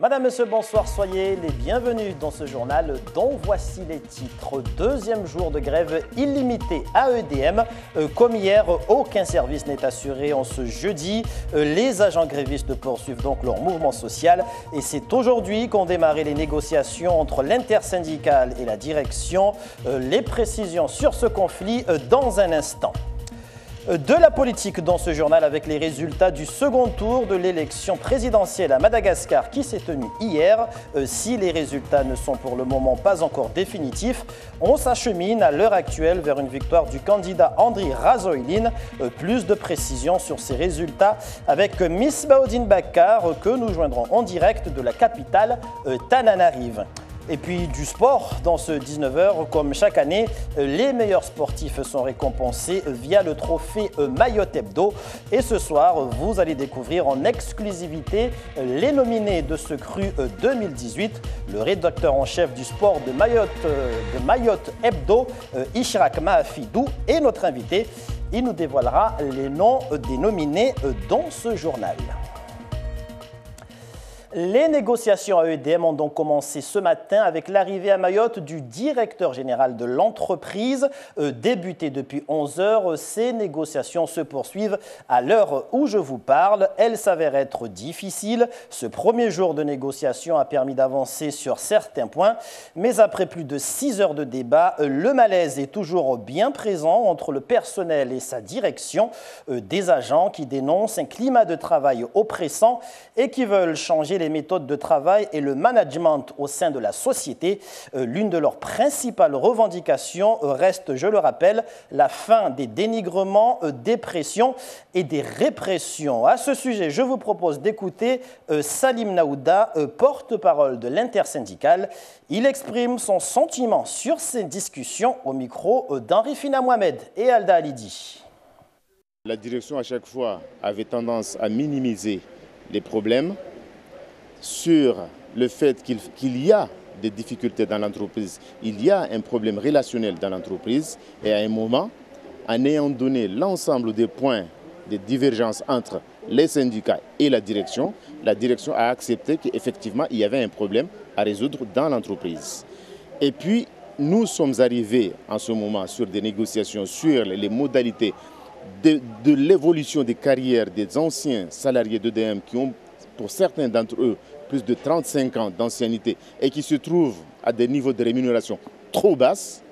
Madame, Monsieur, bonsoir, soyez les bienvenus dans ce journal dont voici les titres. Deuxième jour de grève illimitée à EDM. Comme hier, aucun service n'est assuré en ce jeudi. Les agents grévistes poursuivent donc leur mouvement social et c'est aujourd'hui qu'ont démarré les négociations entre l'intersyndicale et la direction. Les précisions sur ce conflit dans un instant. De la politique dans ce journal avec les résultats du second tour de l'élection présidentielle à Madagascar qui s'est tenue hier. Si les résultats ne sont pour le moment pas encore définitifs, on s'achemine à l'heure actuelle vers une victoire du candidat Andry Rajoelina. Plus de précisions sur ces résultats avec Miss Baudine Bakar que nous joindrons en direct de la capitale Tananarive. Et puis du sport, dans ce 19h, comme chaque année, les meilleurs sportifs sont récompensés via le trophée Mayotte Hebdo. Et ce soir, vous allez découvrir en exclusivité les nominés de ce cru 2018. Le rédacteur en chef du sport de Mayotte Hebdo, Ishrak Mahafidou, est notre invité. Il nous dévoilera les noms des nominés dans ce journal. Les négociations à EDM ont donc commencé ce matin avec l'arrivée à Mayotte du directeur général de l'entreprise. Débutées depuis 11 heures, ces négociations se poursuivent à l'heure où je vous parle. Elles s'avèrent être difficiles. Ce premier jour de négociation a permis d'avancer sur certains points. Mais après plus de 6 heures de débat, le malaise est toujours bien présent entre le personnel et sa direction. Des agents qui dénoncent un climat de travail oppressant et qui veulent changer les méthodes de travail et le management au sein de la société. L'une de leurs principales revendications reste, je le rappelle, la fin des dénigrements, des pressions et des répressions. À ce sujet, je vous propose d'écouter Salim Naouda, porte-parole de l'intersyndicale. Il exprime son sentiment sur ces discussions au micro d'Henri Fina Mohamed et Alda Alidi. La direction, à chaque fois, avait tendance à minimiser les problèmes sur le fait qu'il y a des difficultés dans l'entreprise, il y a un problème relationnel dans l'entreprise et à un moment, en ayant donné l'ensemble des points de divergence entre les syndicats et la direction a accepté qu'effectivement il y avait un problème à résoudre dans l'entreprise. Et puis, nous sommes arrivés en ce moment sur des négociations sur les modalités de l'évolution des carrières des anciens salariés d'EDM qui ont, pour certains d'entre eux, plus de 35 ans d'ancienneté et qui se trouvent à des niveaux de rémunération trop basses,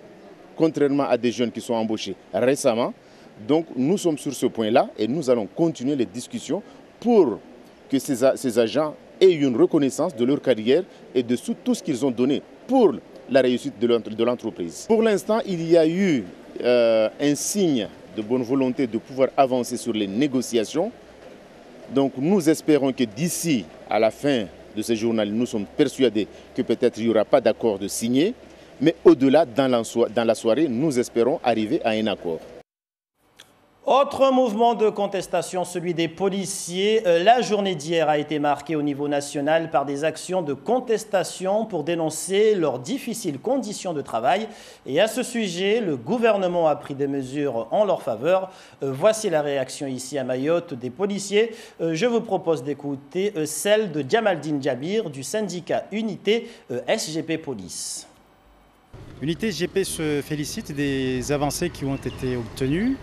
contrairement à des jeunes qui sont embauchés récemment. Donc nous sommes sur ce point-là et nous allons continuer les discussions pour que ces agents aient une reconnaissance de leur carrière et de tout ce qu'ils ont donné pour la réussite de l'entreprise. Pour l'instant, il y a eu un signe de bonne volonté de pouvoir avancer sur les négociations. Donc nous espérons que d'ici à la fin de ce journal, nous sommes persuadés que peut-être il n'y aura pas d'accord de signer, mais au-delà, dans la soirée, nous espérons arriver à un accord. Autre mouvement de contestation, celui des policiers. La journée d'hier a été marquée au niveau national par des actions de contestation pour dénoncer leurs difficiles conditions de travail. Et à ce sujet, le gouvernement a pris des mesures en leur faveur. Voici la réaction ici à Mayotte des policiers. Je vous propose d'écouter celle de Djamaldine Djabir du syndicat Unité SGP Police. Unité SGP se félicite des avancées qui ont été obtenues.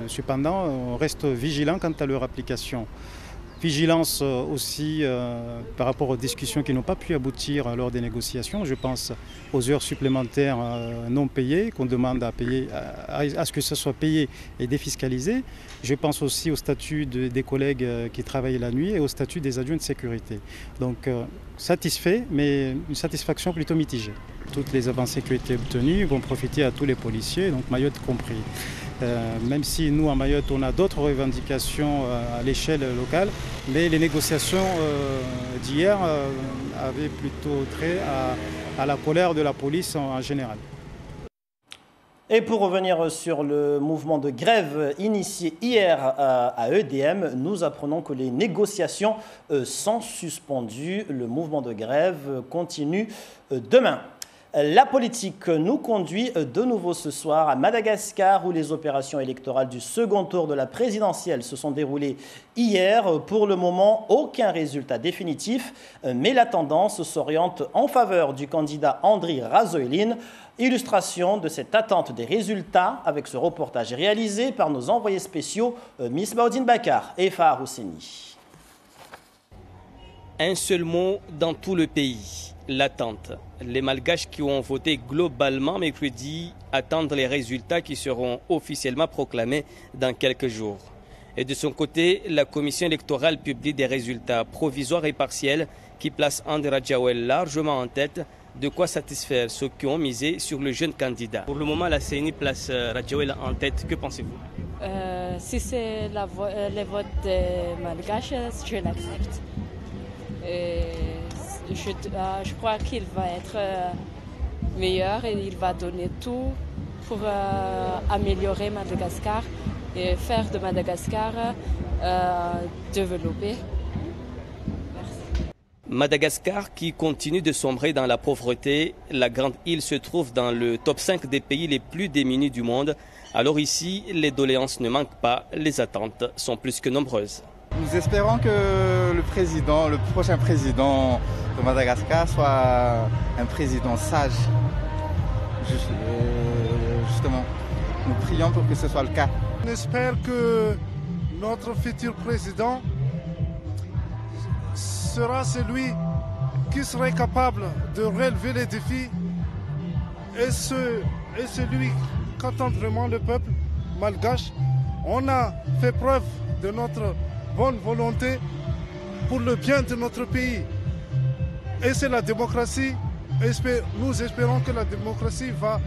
Cependant, on reste vigilant quant à leur application. Vigilance aussi par rapport aux discussions qui n'ont pas pu aboutir lors des négociations. Je pense aux heures supplémentaires non payées, qu'on demande à payer, à ce que ce soit payé et défiscalisé. Je pense aussi au statut des collègues qui travaillent la nuit et au statut des adjoints de sécurité. Donc satisfait, mais une satisfaction plutôt mitigée. Toutes les avancées qui ont été obtenues vont profiter à tous les policiers, donc Mayotte compris. Même si nous, à Mayotte, on a d'autres revendications à l'échelle locale, mais les négociations d'hier avaient plutôt trait à la colère de la police en général. Et pour revenir sur le mouvement de grève initié hier à EDM, nous apprenons que les négociations sont suspendues. Le mouvement de grève continue demain. La politique nous conduit de nouveau ce soir à Madagascar où les opérations électorales du second tour de la présidentielle se sont déroulées hier. Pour le moment, aucun résultat définitif, mais la tendance s'oriente en faveur du candidat Andry Rajoelina. Illustration de cette attente des résultats avec ce reportage réalisé par nos envoyés spéciaux Misbahoudine Bakar et Fahar Hosseini. Un seul mot dans tout le pays, l'attente. Les Malgaches qui ont voté globalement mercredi attendent les résultats qui seront officiellement proclamés dans quelques jours. Et de son côté, la commission électorale publie des résultats provisoires et partiels qui placent Andry Rajoelina largement en tête, de quoi satisfaire ceux qui ont misé sur le jeune candidat. Pour le moment, la CENI place Rajoelina en tête. Que pensez-vous? Si c'est les votes des Malgaches, je l'accepte. Je crois qu'il va être meilleur et il va donner tout pour améliorer Madagascar et faire de Madagascar développer. Merci. Madagascar qui continue de sombrer dans la pauvreté, la grande île se trouve dans le top 5 des pays les plus démunis du monde. Alors ici, les doléances ne manquent pas, les attentes sont plus que nombreuses. Nous espérons que le prochain président de Madagascar soit un président sage. Justement, nous prions pour que ce soit le cas. On espère que notre futur président sera celui qui serait capable de relever les défis et celui qu'attend vraiment le peuple malgache. On a fait preuve de notre bonne volonté pour le bien de notre pays. Et c'est la démocratie. Nous espérons que la démocratie va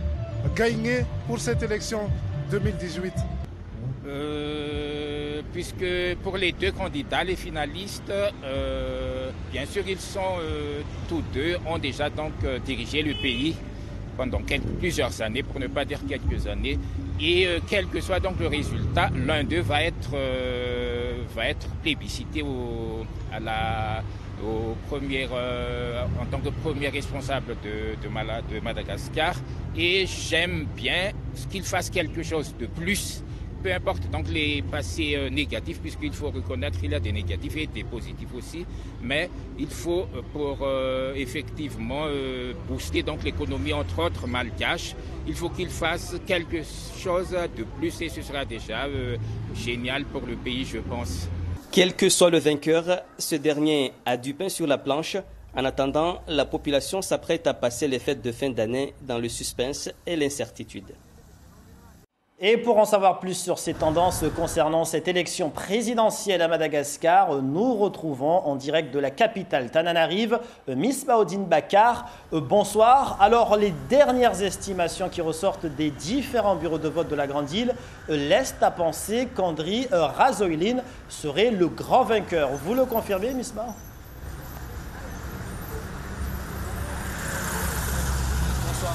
gagner pour cette élection 2018. Puisque pour les deux candidats, les finalistes, bien sûr, ils sont tous deux, ont déjà donc dirigé le pays pendant plusieurs années, pour ne pas dire quelques années. Et quel que soit donc le résultat, l'un d'eux va être plébiscité en tant que premier responsable de Madagascar. Et j'aime bien qu'il fasse quelque chose de plus, peu importe donc les passés négatifs, puisqu'il faut reconnaître qu'il y a des négatifs et des positifs aussi, mais il faut pour effectivement booster donc l'économie entre autres malgache, il faut qu'il fasse quelque chose de plus et ce sera déjà génial pour le pays, je pense. Quel que soit le vainqueur, ce dernier a du pain sur la planche. En attendant, la population s'apprête à passer les fêtes de fin d'année dans le suspense et l'incertitude. Et pour en savoir plus sur ces tendances concernant cette élection présidentielle à Madagascar, nous retrouvons en direct de la capitale Tananarive Misbahoudine Bakar. Bonsoir. Alors, les dernières estimations qui ressortent des différents bureaux de vote de la Grande Île laissent à penser qu'Andry Rajoelina serait le grand vainqueur. Vous le confirmez, Misbah? Bonsoir.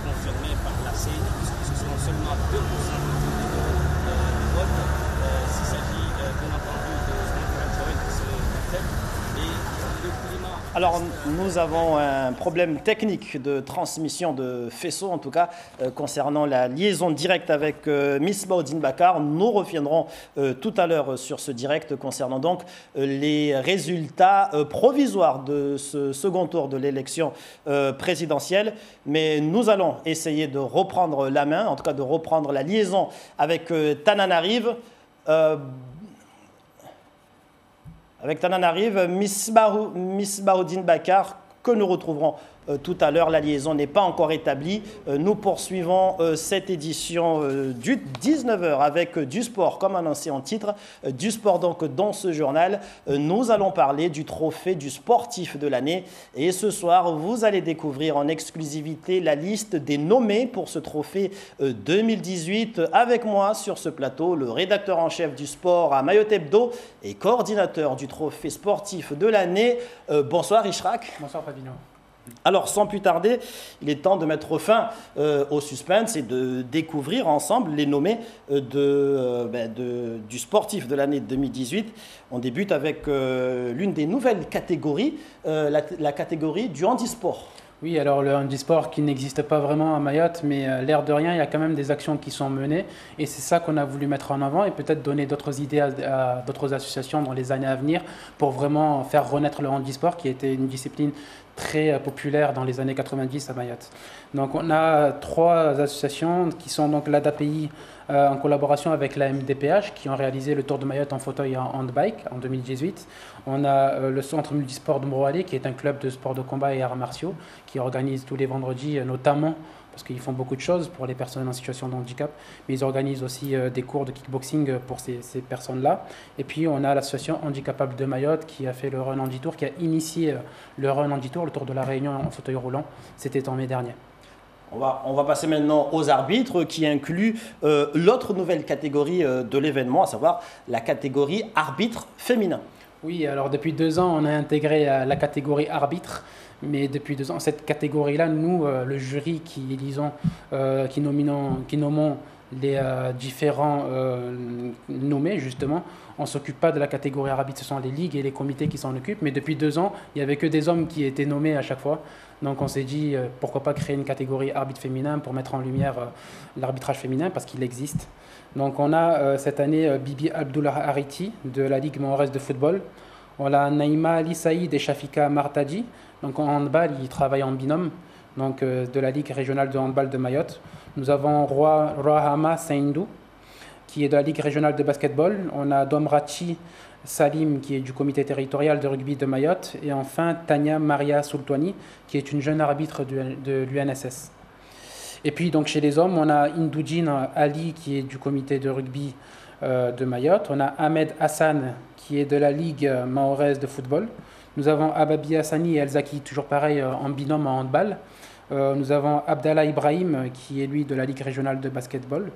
Confirmé par la CENI, puisque ce sont seulement 2% du vote. S'il s'agit bien entendu de Rajoelina qui se tête et le climat. Alors, nous avons un problème technique de transmission de faisceau, en tout cas, concernant la liaison directe avec Misbahoudine Bakar. Nous reviendrons tout à l'heure sur ce direct concernant donc les résultats provisoires de ce second tour de l'élection présidentielle. Mais nous allons essayer de reprendre la main, en tout cas de reprendre la liaison avec Tananarive. Avec Tananarive, Misbahoudine Bakar, que nous retrouverons tout à l'heure. La liaison n'est pas encore établie. Nous poursuivons cette édition du 19h avec du sport, comme annoncé en titre. Du sport donc dans ce journal. Nous allons parler du trophée du sportif de l'année. Et ce soir, vous allez découvrir en exclusivité la liste des nommés pour ce trophée 2018. Avec moi sur ce plateau, le rédacteur en chef du sport à Mayotte Hebdo et coordinateur du trophée sportif de l'année. Bonsoir Ishrak. Bonsoir Fabino. Alors, sans plus tarder, il est temps de mettre fin au suspense et de découvrir ensemble les nommés du sportif de l'année 2018. On débute avec l'une des nouvelles catégories, la catégorie du handisport. Oui, alors le handisport qui n'existe pas vraiment à Mayotte, mais l'air de rien, il y a quand même des actions qui sont menées et c'est ça qu'on a voulu mettre en avant et peut-être donner d'autres idées à d'autres associations dans les années à venir pour vraiment faire renaître le handisport qui était une discipline très populaire dans les années 90 à Mayotte. Donc on a 3 associations qui sont donc l'ADAPI en collaboration avec la MDPH qui ont réalisé le Tour de Mayotte en fauteuil et en handbike en 2018. On a le Centre Multisport de Moroalé qui est un club de sport de combat et arts martiaux qui organise tous les vendredis notamment parce qu'ils font beaucoup de choses pour les personnes en situation de handicap, mais ils organisent aussi des cours de kickboxing pour ces personnes-là. Et puis on a l'association Handicapable de Mayotte qui a fait le Run Handi Tour, qui a initié le Run Handi Tour, le Tour de la Réunion en fauteuil roulant. C'était en mai dernier. On va passer maintenant aux arbitres qui incluent l'autre nouvelle catégorie de l'événement, à savoir la catégorie arbitre féminin. Oui, alors depuis 2 ans, on a intégré la catégorie arbitre. Mais depuis 2 ans, cette catégorie-là, nous, le jury qui nommons les différents nommés, justement, on ne s'occupe pas de la catégorie arbitre. Ce sont les ligues et les comités qui s'en occupent. Mais depuis 2 ans, il n'y avait que des hommes qui étaient nommés à chaque fois. Donc on s'est dit, pourquoi pas créer une catégorie arbitre féminin pour mettre en lumière l'arbitrage féminin, parce qu'il existe. Donc on a cette année Bibi Abdullah Hariti de la Ligue mahoraise de football. On a Naïma Ali Saïd et Shafika Martadji. Donc en handball, ils travaillent en binôme, donc de la Ligue régionale de handball de Mayotte. Nous avons Rohama Saindou, qui est de la Ligue régionale de basketball. On a Domrachi Salim, qui est du comité territorial de rugby de Mayotte. Et enfin, Tania Maria Sultwani, qui est une jeune arbitre de l'UNSS. Et puis donc chez les hommes, on a Indoujin Ali, qui est du comité de rugby de Mayotte. On a Ahmed Hassan, qui est de la Ligue mahoraise de football. Nous avons Ababi Hassani et Elzaki, toujours pareil, en binôme en handball. Nous avons Abdallah Ibrahim, qui est lui de la Ligue régionale de basketball.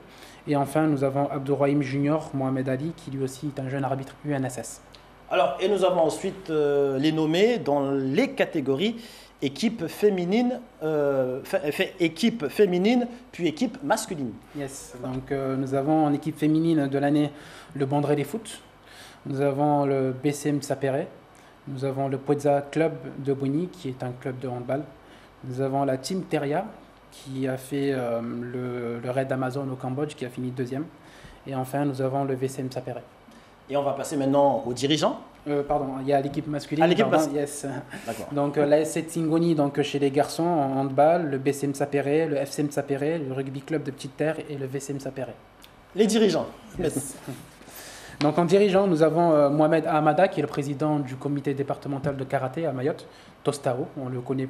Et enfin, nous avons Abdourahim Junior Mohamed Ali, qui lui aussi est un jeune arbitre UNSS. Alors, et nous avons ensuite les nommés dans les catégories équipe féminine, puis équipe masculine. Yes, donc nous avons en équipe féminine de l'année le Bandrélé Foot. Nous avons le BCM Sapéré. Nous avons le Poedza Club de Boni, qui est un club de handball. Nous avons la Team Teria, qui a fait le raid Amazon au Cambodge, qui a fini 2e. Et enfin, nous avons le VCM Sapéré. Et on va passer maintenant aux dirigeants. Pardon, il y a l'équipe masculine. Ah, l'équipe masculine. Yes. Donc la SC Tsingoni, donc chez les garçons en handball, le BCM Sapéré, le FCM Sapéré, le Rugby Club de Petite Terre et le VCM Sapéré. Les dirigeants. Yes. Donc en dirigeant, nous avons Mohamed Ahmada, qui est le président du comité départemental de karaté à Mayotte, Tostao, on le connaît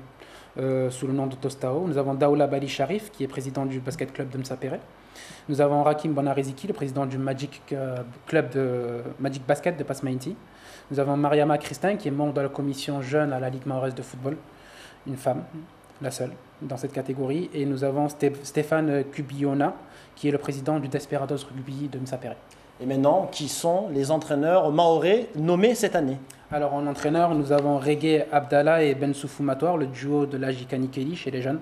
sous le nom de Tostao. Nous avons Daoula Bali Sharif, qui est président du basket club de Msapéré. Nous avons Rakim Bonariziki, le président du Magic Basket de Pasmaïnti. Nous avons Mariama Christin, qui est membre de la commission jeune à la Ligue mahoraise de football, une femme, la seule dans cette catégorie. Et nous avons Stéphane Kubiona, qui est le président du Desperados Rugby de Msapéré. Et maintenant, qui sont les entraîneurs mahorais nommés cette année? Alors en entraîneur, nous avons Reggae Abdallah et Bensoufou Matoir, le duo de la Jikani Kelly chez les jeunes.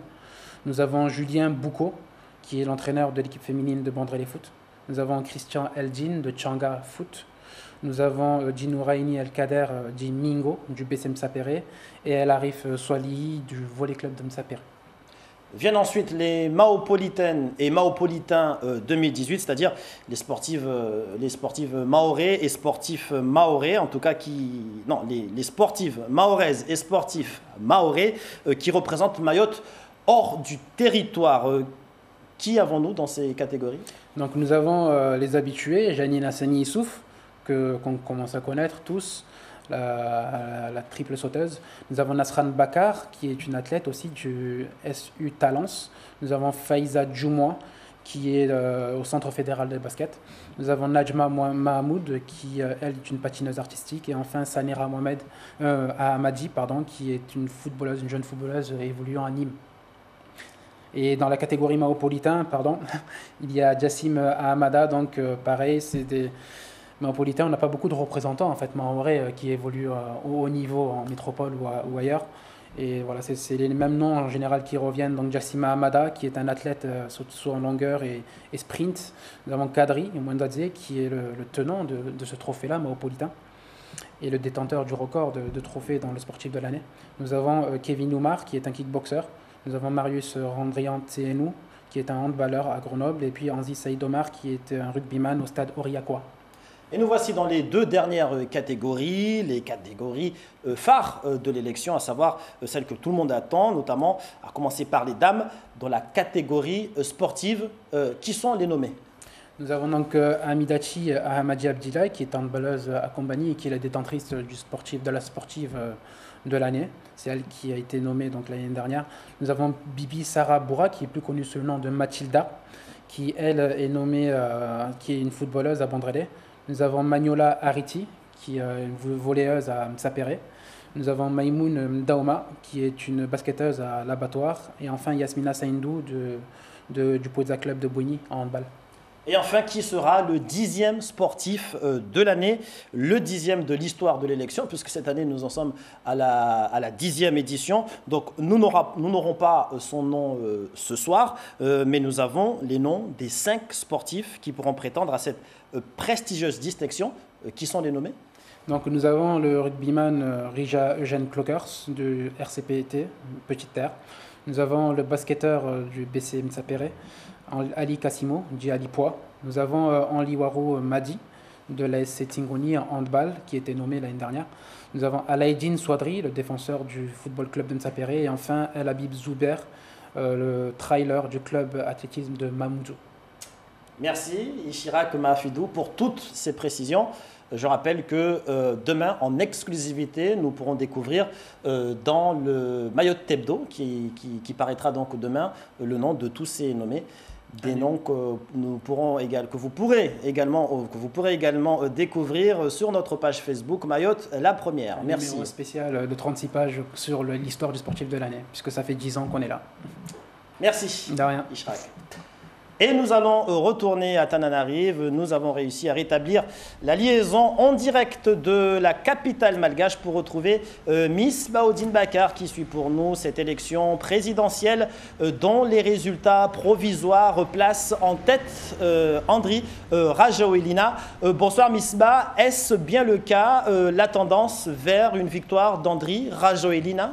Nous avons Julien Boucaud, qui est l'entraîneur de l'équipe féminine de Bandrélé Foot. Nous avons Christian Eldin de Tchanga Foot. Nous avons Djinouraini El Kader dit Mingo du BCM Sapéré et El Arif Swali du Volley Club de Msapéré. Viennent ensuite les Mahopolitaines et Mahopolitains 2018, c'est-à-dire les sportives mahorais et sportifs mahorais, en tout cas les sportives mahoraises et sportifs mahorais qui représentent Mayotte hors du territoire. Qui avons-nous dans ces catégories? Donc nous avons les habitués, Janine Hassani Issouf, qu'on commence à connaître tous, la triple sauteuse. Nous avons Nasran Bakar, qui est une athlète aussi du SU Talence. Nous avons Faiza Djoumoua, qui est au Centre fédéral de basket. Nous avons Najma Mahmoud, qui elle est une patineuse artistique. Et enfin Sanira Ahmadi, qui est une jeune footballeuse évoluant à Nîmes. Et dans la catégorie mahopolitain, il y a Jassim Ahmada, donc pareil, c'est des Mahopolitains, on n'a pas beaucoup de représentants en fait mahorais qui évoluent au haut niveau en métropole ou ailleurs. Et voilà, c'est les mêmes noms en général qui reviennent. Donc Jassima Hamada, qui est un athlète saut en longueur et sprint. Nous avons Kadri Mwendadze, qui est le tenant de ce trophée-là, maopolitain, et le détenteur du record de trophée dans le sportif de l'année. Nous avons Kevin Oumar, qui est un kickboxer. Nous avons Marius Randrian Tsenou, qui est un handballeur à Grenoble. Et puis Anzi Saïd Omar, qui est un rugbyman au stade Aurillacois. Et nous voici dans les deux dernières catégories, les catégories phares de l'élection, à savoir celles que tout le monde attend, notamment à commencer par les dames, dans la catégorie sportive. Qui sont les nommés? Nous avons donc Amidachi Ahmadi Abdillah, qui est handballeuse à Combani et qui est la détentrice de la sportive de l'année. C'est elle qui a été nommée donc l'année dernière. Nous avons Bibi Sarah Boura, qui est plus connue sous le nom de Mathilda, qui elle est nommée, qui est une footballeuse à Bandrélé. Nous avons Magnola Ariti, qui est une volleyeuse à Msapere. Nous avons Maïmoun Daoma, qui est une basketteuse à l'abattoir. Et enfin Yasmina Saindou du Poza Club de Bouigny en handball. Et enfin, qui sera le 10e sportif de l'année, le 10e de l'histoire de l'élection, puisque cette année, nous en sommes à la 10e édition. Donc, nous n'aurons pas son nom ce soir, mais nous avons les noms des 5 sportifs qui pourront prétendre à cette prestigieuse distinction. Qui sont les nommés? Donc, nous avons le rugbyman Rija Eugène Clockers du RCPT, Petite Terre. Nous avons le basketteur du BC Msapere, Ali Kassimo, dit Ali Pois. Nous avons Anliwaro Madi de l'ASC Tingoni en handball, qui était nommé l'année dernière. Nous avons Alaïdine Souadri, le défenseur du football club de Msapere. Et enfin El Habib Zouber, le trailer du club athlétisme de Mamoudzou. Merci Ishirak Mahafidou pour toutes ces précisions. Je rappelle que demain, en exclusivité, nous pourrons découvrir dans le Mayotte Hebdo, qui paraîtra donc demain, le nom de tous ces nommés. Des noms que vous pourrez également découvrir sur notre page Facebook Mayotte la première. Merci. Un numéro spécial de 36 pages sur l'histoire du sportif de l'année, puisque ça fait 10 ans qu'on est là. Merci. De rien. Ishirak. Et nous allons retourner à Tananarive. Nous avons réussi à rétablir la liaison en direct de la capitale malgache pour retrouver Miss Baodine Bakar qui suit pour nous cette élection présidentielle dont les résultats provisoires placent en tête Andri Rajoelina. Bonsoir Miss Ba, est-ce bien le cas, la tendance vers une victoire d'Andri Rajoelina?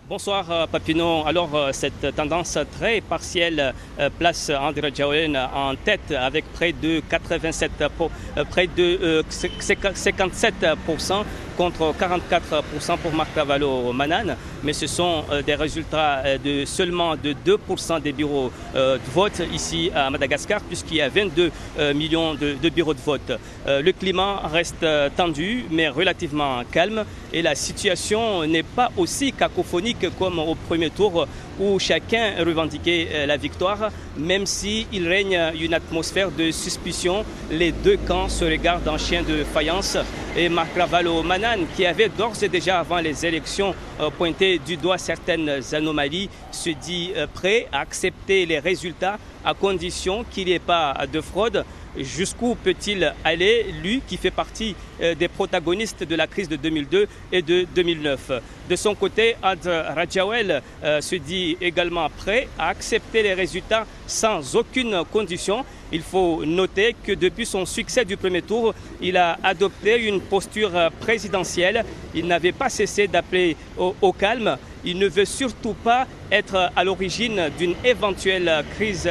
Bonsoir Papineau. Alors cette tendance très partielle place Andri Rajoelina en tête avec près de 57% contre 44% pour Marc Ravalomanane. Mais ce sont des résultats de seulement de 2% des bureaux de vote ici à Madagascar, puisqu'il y a 22 millions de bureaux de vote. Le climat reste tendu, mais relativement calme. Et la situation n'est pas aussi cacophonique comme au premier tour où chacun revendiquait la victoire, même s'il règne une atmosphère de suspicion. Les deux camps se regardent en chien de faïence. Et Marc Ravalomanane, qui avait d'ores et déjà avant les élections pointé du doigt certaines anomalies, se dit prêt à accepter les résultats à condition qu'il n'y ait pas de fraude. Jusqu'où peut-il aller, lui qui fait partie des protagonistes de la crise de 2002 et de 2009? De son côté, Andri Rajoelina se dit également prêt à accepter les résultats sans aucune condition. Il faut noter que depuis son succès du premier tour, il a adopté une posture présidentielle. Il n'avait pas cessé d'appeler au calme. Il ne veut surtout pas être à l'origine d'une éventuelle crise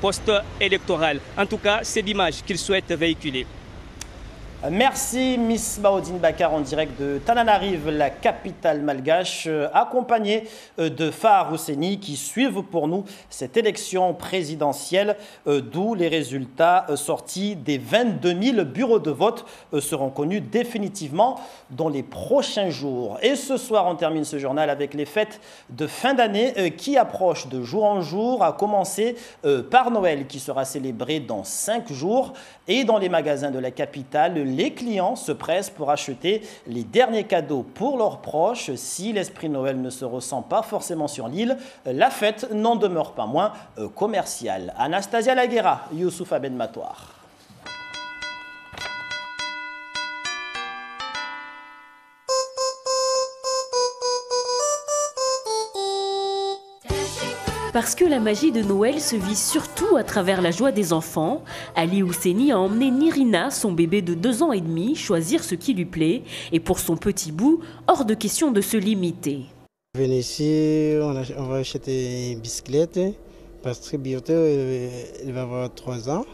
post-électorale. En tout cas, c'est l'image qu'il souhaite véhiculer. Merci Miss Baodine Bakar en direct de Tananarive, la capitale malgache, accompagnée de Fahar Hosseini qui suivent pour nous cette élection présidentielle, d'où les résultats sortis des 22 000 bureaux de vote seront connus définitivement dans les prochains jours. Et ce soir, on termine ce journal avec les fêtes de fin d'année qui approchent de jour en jour, à commencer par Noël qui sera célébré dans 5 jours. Et dans les magasins de la capitale, les clients se pressent pour acheter les derniers cadeaux pour leurs proches. Si l'esprit Noël ne se ressent pas forcément sur l'île, la fête n'en demeure pas moins commerciale. Anastasia Laguera, Youssouf Aben Matoir. Parce que la magie de Noël se vit surtout à travers la joie des enfants, Ali Ousseni a emmené Nirina, son bébé de 2 ans et demi, choisir ce qui lui plaît. Et pour son petit bout, hors de question de se limiter. Venez ici, on va acheter une bicyclette parce que bientôt il va avoir 3 ans.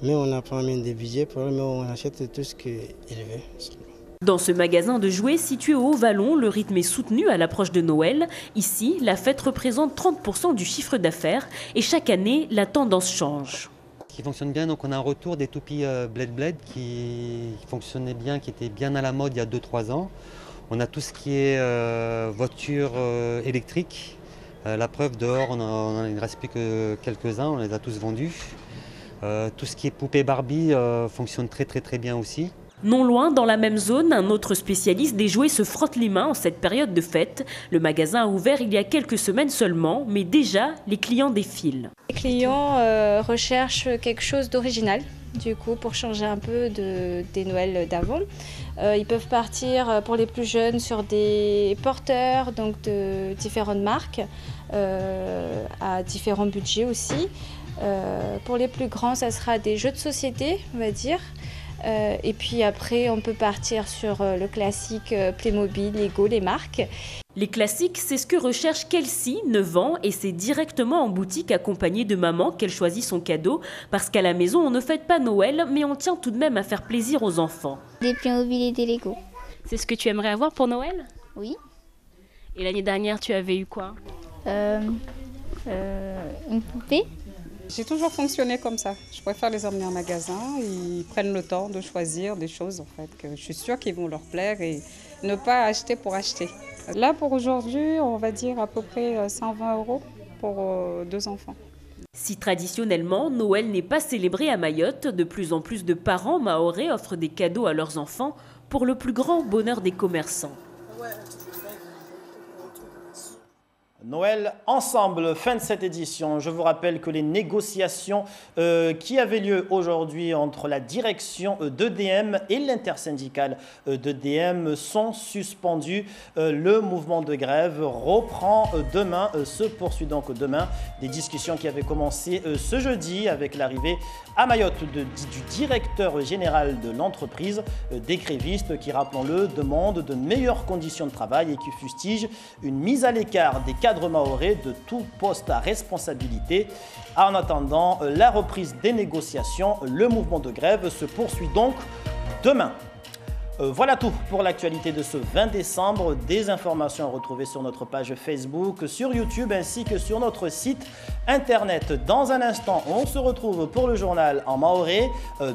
Mais on n'a pas même des billets pour lui, mais on achète tout ce qu'il veut. Dans ce magasin de jouets situé au Haut-Vallon, le rythme est soutenu à l'approche de Noël. Ici, la fête représente 30% du chiffre d'affaires et chaque année, la tendance change. Qui fonctionne bien, donc on a un retour des toupies Bled Bled qui fonctionnaient bien, qui étaient bien à la mode il y a 2-3 ans. On a tout ce qui est voiture électrique. La preuve, dehors, il ne reste plus que quelques-uns, on les a tous vendus. Tout ce qui est poupée Barbie fonctionne très bien aussi. Non loin, dans la même zone, un autre spécialiste des jouets se frotte les mains en cette période de fête. Le magasin a ouvert il y a quelques semaines seulement, mais déjà, les clients défilent. Les clients recherchent quelque chose d'original, du coup, pour changer un peu des Noëls d'avant. Ils peuvent partir, pour les plus jeunes, sur des porteurs donc de différentes marques, à différents budgets aussi. Pour les plus grands, ça sera des jeux de société, on va dire. Et puis après, on peut partir sur le classique Playmobil, Lego, les marques. Les classiques, c'est ce que recherche Kelsey, 9 ans, et c'est directement en boutique accompagnée de maman qu'elle choisit son cadeau. Parce qu'à la maison, on ne fête pas Noël, mais on tient tout de même à faire plaisir aux enfants. Des Playmobil et des Lego. C'est ce que tu aimerais avoir pour Noël ? Oui. Et l'année dernière, tu avais eu quoi ? Une poupée. J'ai toujours fonctionné comme ça. Je préfère les emmener en magasin. Ils prennent le temps de choisir des choses en fait, que je suis sûre qu'ils vont leur plaire et ne pas acheter pour acheter. Là, pour aujourd'hui, on va dire à peu près 120 € pour 2 enfants. Si traditionnellement, Noël n'est pas célébré à Mayotte, de plus en plus de parents mahorais offrent des cadeaux à leurs enfants pour le plus grand bonheur des commerçants. Noël ensemble, fin de cette édition. Je vous rappelle que les négociations qui avaient lieu aujourd'hui entre la direction d'EDM et l'intersyndicale d'EDM sont suspendues. Le mouvement de grève reprend demain, se poursuit donc demain. Des discussions qui avaient commencé ce jeudi avec l'arrivée à Mayotte du directeur général de l'entreprise, des grévistes qui, rappelons-le, demandent de meilleures conditions de travail et qui fustigent une mise à l'écart des cadres mahorais de tout poste à responsabilité. En attendant la reprise des négociations, le mouvement de grève se poursuit donc demain. Voilà tout pour l'actualité de ce 20 décembre. Des informations à retrouver sur notre page Facebook, sur YouTube ainsi que sur notre site internet. Dans un instant, on se retrouve pour le journal en mahorais.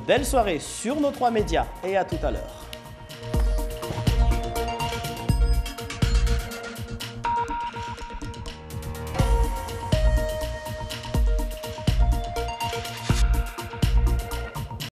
Belle soirée sur nos 3 médias et à tout à l'heure.